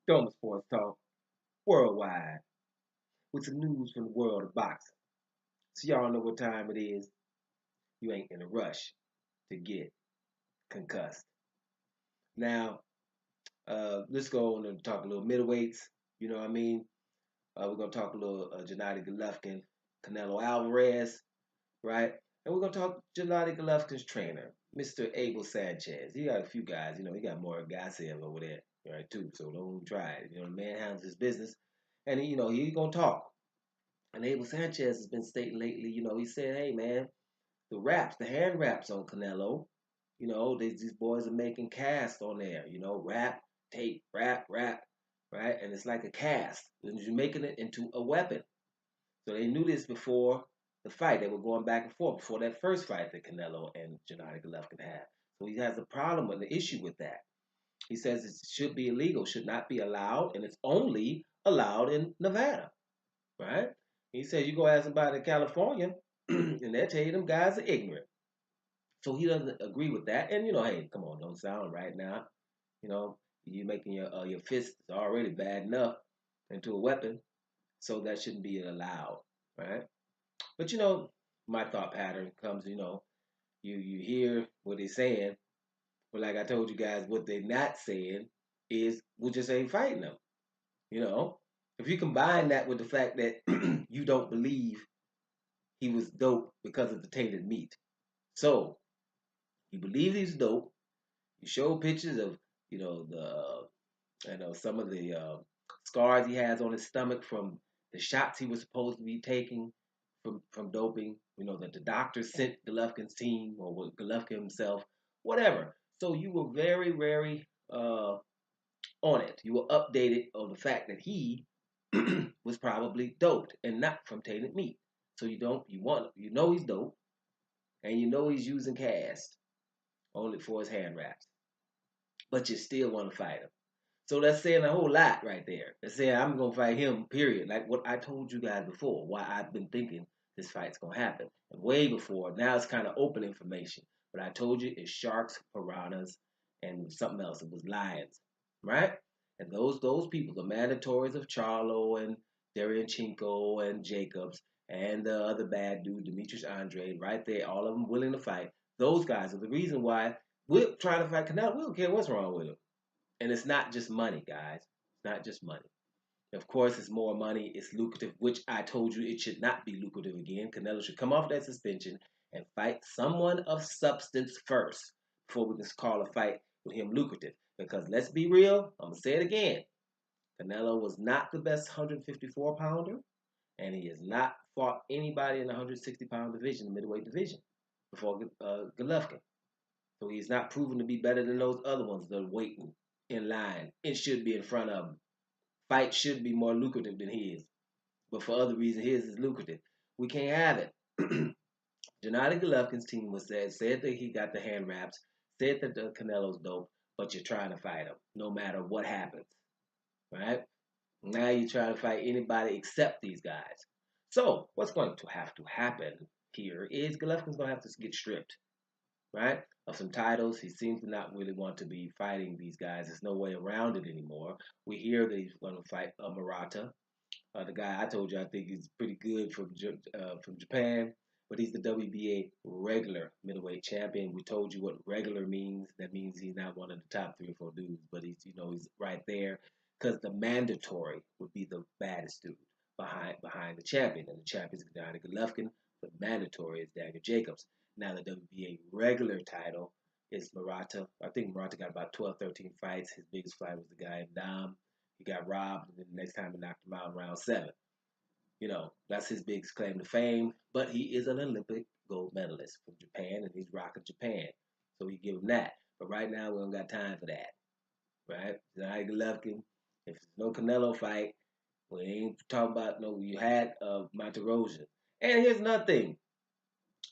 Dome Sports Talk worldwide with some news from the world of boxing. So y'all know what time it is. You ain't in a rush to get concussed. Now, let's go on and talk a little middleweights. You know what I mean? We're gonna talk a little Gennady Golovkin, Canelo Alvarez, right? And we're gonna talk Gennady Golovkin's trainer, Mr. Abel Sanchez. He got a few guys. He got more guys over there, right? Too. So don't try it. The man handles his business, and he's gonna talk. And Abel Sanchez has been stating lately, he said, hey, man, the hand wraps on Canelo, these boys are making casts on there, wrap, tape, wrap, right? And it's like a cast. And you're making it into a weapon. So they knew this before the fight. They were going back and forth before that first fight that Canelo and Gennady Golovkin had. So he has a problem and an issue with that. He says it should be illegal, should not be allowed, and it's only allowed in Nevada, right? He said you go ask somebody in California, and they'll tell you them guys are ignorant. So he doesn't agree with that. And hey, come on, don't sound right now. You know, you making your fist already bad enough into a weapon, so that shouldn't be allowed, right? But my thought pattern comes, you hear what they're saying, but like I told you guys, what they're not saying is we just ain't fighting them. You know, if you combine that with the fact that you don't believe he was dope because of the tainted meat. So you believe he's dope. You show pictures of the some of the scars he has on his stomach from the shots he was supposed to be taking from doping. That the doctor sent Golovkin's team or with Golovkin himself, whatever. So you were very very on it. You were updated on the fact that he was probably doped and not from tainted meat. So he's dope and he's using cast only for his hand wraps, but you still want to fight him. So that's saying a whole lot right there. That's saying I'm gonna fight him, period. Like what I told you guys before, why I've been thinking this fight's gonna happen. And way before. Now it's kind of open information. But I told you it's sharks, piranhas, and something else. It was lions. Right? And those people, the mandatories of Charlo and Deryanchenko and Jacobs and the other bad dude, Demetrius Andre, right there, all of them willing to fight. Those guys are the reason why we're trying to fight Canelo. We don't care what's wrong with him. And it's not just money, guys. It's not just money. Of course, it's more money. It's lucrative, which I told you it should not be lucrative again. Canelo should come off that suspension and fight someone of substance first before we can call a fight with him lucrative. Because let's be real, I'm going to say it again. Canelo was not the best 154 pounder, and he has not fought anybody in the 160-pound division, the middleweight division, before Golovkin. So he's not proven to be better than those other ones that are waiting in line. It should be in front of him. Fight should be more lucrative than his. But for other reasons, his is lucrative. We can't have it. Gennady Golovkin's team said that he got the hand wraps, said that the Canelo's dope, but you're trying to fight him no matter what happens. Right? Now you're trying to fight anybody except these guys. So what's going to have to happen here is Golovkin's going to have to get stripped, right? Of some titles. He seems to not really want to be fighting these guys. There's no way around it anymore. We hear that he's going to fight Murata, the guy I told you I think is pretty good from Japan, but he's the WBA regular middleweight champion. We told you what regular means. That means he's not one of the top 3 or 4 dudes, but he's right there because the mandatory would be the baddest dude behind the champion, and the champion is Gennady Golovkin. The mandatory is Daniel Jacobs. Now the WBA regular title is Murata. I think Murata got about 12, 13 fights. His biggest fight was the guy in Dom. He got robbed, and then the next time he knocked him out in round 7. That's his biggest claim to fame. But he is an Olympic gold medalist from Japan, and he's rocking Japan. So we give him that. But right now, we don't got time for that. Right? Gennady Golovkin. If there's no Canelo fight, we ain't talking about no. You had Monterosian. And here's another thing.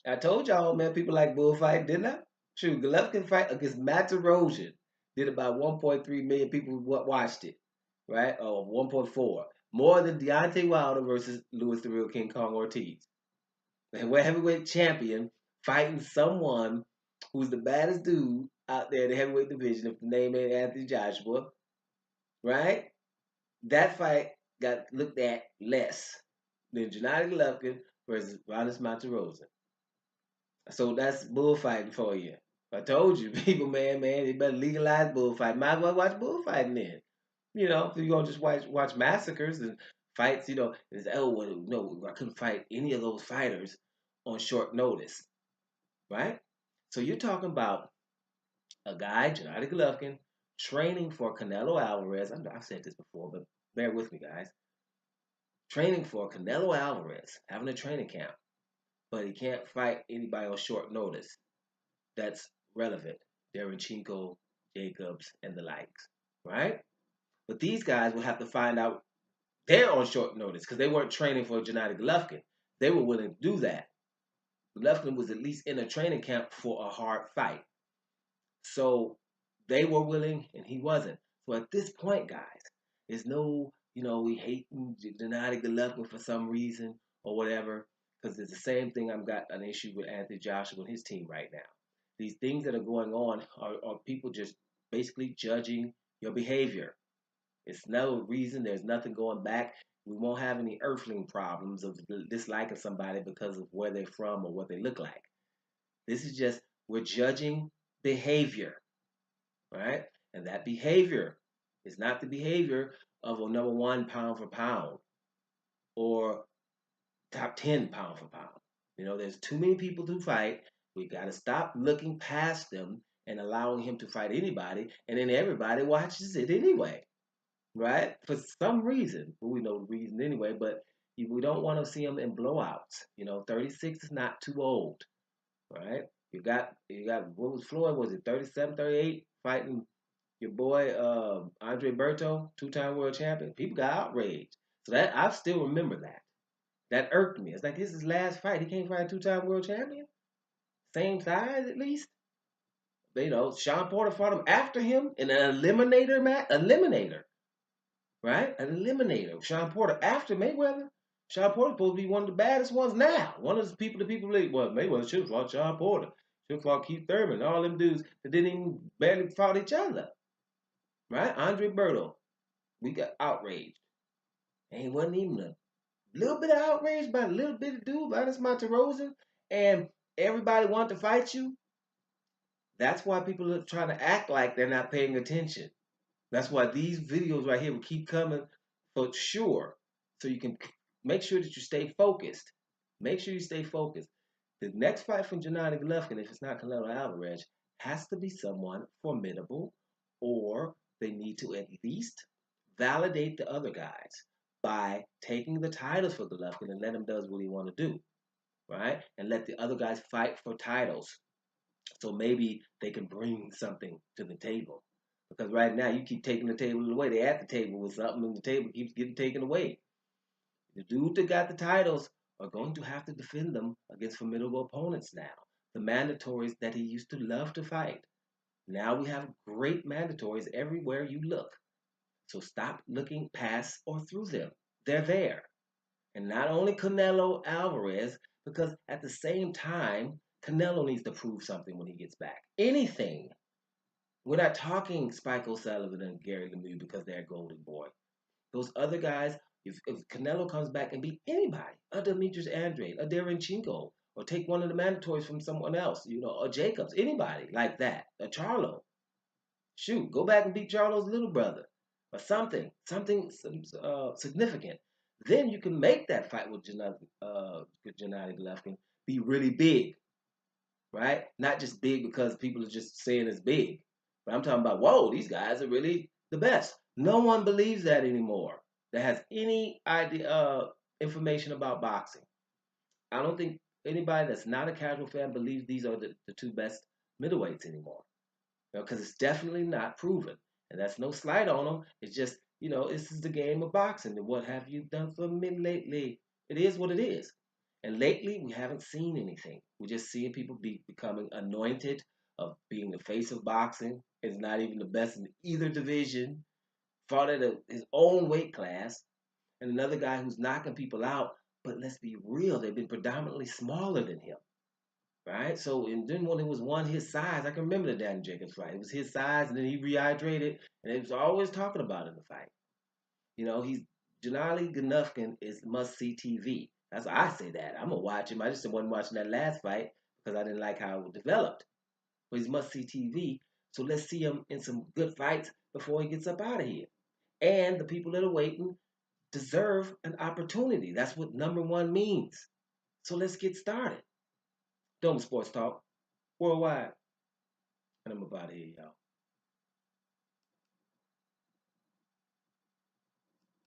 I told y'all, man, people like bullfight, didn't I? True, Golovkin fight against Matarosian did about 1.3 million people watched it, right? Or 1.4. More than Deontay Wilder versus Louis the Real King Kong Ortiz. The heavyweight champion fighting someone who's the baddest dude out there in the heavyweight division, if the name ain't Anthony Joshua, right? That fight got looked at less than Gennady Golovkin versus Ronald Monterosa. So that's bullfighting for you. I told you, people, man, they better legalize bullfighting. Might as well watch bullfighting then. If you're gonna just watch massacres and fights, it's well, no, I couldn't fight any of those fighters on short notice, right? So you're talking about a guy, Gennady Golovkin, training for Canelo Alvarez. I've said this before, but bear with me, guys. Training for Canelo Alvarez, having a training camp, but he can't fight anybody on short notice that's relevant. Darren Chinko, Jacobs, and the likes, right? But these guys will have to find out they're on short notice because they weren't training for Gennady Golovkin. They were willing to do that. Golovkin was at least in a training camp for a hard fight. So they were willing and he wasn't. So at this point, guys, there's no, we hating Gennady Golovkin for some reason or whatever, because it's the same thing. I've got an issue with Anthony Joshua and his team right now. These things that are going on are people just basically judging your behavior. It's no reason. There's nothing going back. We won't have any earthling problems of disliking somebody because of where they're from or what they look like. This is just, we're judging behavior, right? And that behavior is not the behavior of a number one pound for pound or top 10 pound for pound. There's too many people to fight. We got to stop looking past them and allowing him to fight anybody. And then everybody watches it anyway, right? For some reason. Well, we know the reason anyway, but we don't want to see him in blowouts. 36 is not too old, right? You got what was Floyd? Was it 37, 38 fighting your boy Andre Berto, two-time world champion? People got outraged. So that I still remember that. That irked me. It's like this is his last fight. He can't fight a two-time world champion, same size at least. Sean Porter fought him after him in an eliminator match. Eliminator, right? An eliminator. Sean Porter after Mayweather. Sean Porter supposed to be one of the baddest ones now. One of the people that people believe, well, Mayweather should have fought Sean Porter. Should have fought Keith Thurman. All them dudes that didn't even barely fought each other. Right? Andre Berto. We got outraged. And he wasn't even a little bit of outrage by a little bit of dude, Linus Monterosa, and everybody wanted to fight you. That's why people are trying to act like they're not paying attention. That's why these videos right here will keep coming for sure. So you can make sure that you stay focused. Make sure you stay focused. The next fight from Gennady Golovkin, if it's not Canelo Alvarez, has to be someone formidable, or they need to at least validate the other guys by taking the titles for Golovkin and let him do what he want to do, right? And let the other guys fight for titles. So maybe they can bring something to the table. Because right now you keep taking the table away. They at the table with something and the table keeps getting taken away. The dude that got the titles are going to have to defend them against formidable opponents now. The mandatories that he used to love to fight. Now we have great mandatories everywhere you look. So stop looking past or through them. They're there. And not only Canelo Alvarez, because at the same time, Canelo needs to prove something when he gets back. Anything. We're not talking Spike O'Sullivan and Gary Lemieux because they're golden boy. Those other guys, if Canelo comes back and beat anybody, a Demetrius Andrade, a Darren Chinko, or take one of the mandatories from someone else, or Jacobs, anybody like that, a Charlo. Shoot, go back and beat Charlo's little brother, or something significant. Then you can make that fight with Gennady Golovkin be really big, right? Not just big because people are just saying it's big, but I'm talking about, whoa, these guys are really the best. No one believes that anymore. That has any idea, information about boxing. I don't think anybody that's not a casual fan believes these are the two best middleweights anymore. Because it's definitely not proven. And that's no slight on them. It's just, this is the game of boxing. And what have you done for me lately? It is what it is. And lately, we haven't seen anything. We're just seeing people becoming anointed of being the face of boxing. It's not even the best in either division. Fought at his own weight class. And another guy who's knocking people out. But let's be real, they've been predominantly smaller than him. Right? So, and then when it was one his size, I can remember the Dan Jacobs fight. It was his size, and then he rehydrated, and it was always talking about in the fight. You know, he's Janali Golovkin is must see TV. That's why I say that. I'm gonna watch him. I just wasn't watching that last fight because I didn't like how it developed. But he's must see TV. So let's see him in some good fights before he gets up out of here. And the people that are waiting deserve an opportunity. That's what number one means. So let's get started. Dome Sports Talk, worldwide. And I'm about to here, y'all.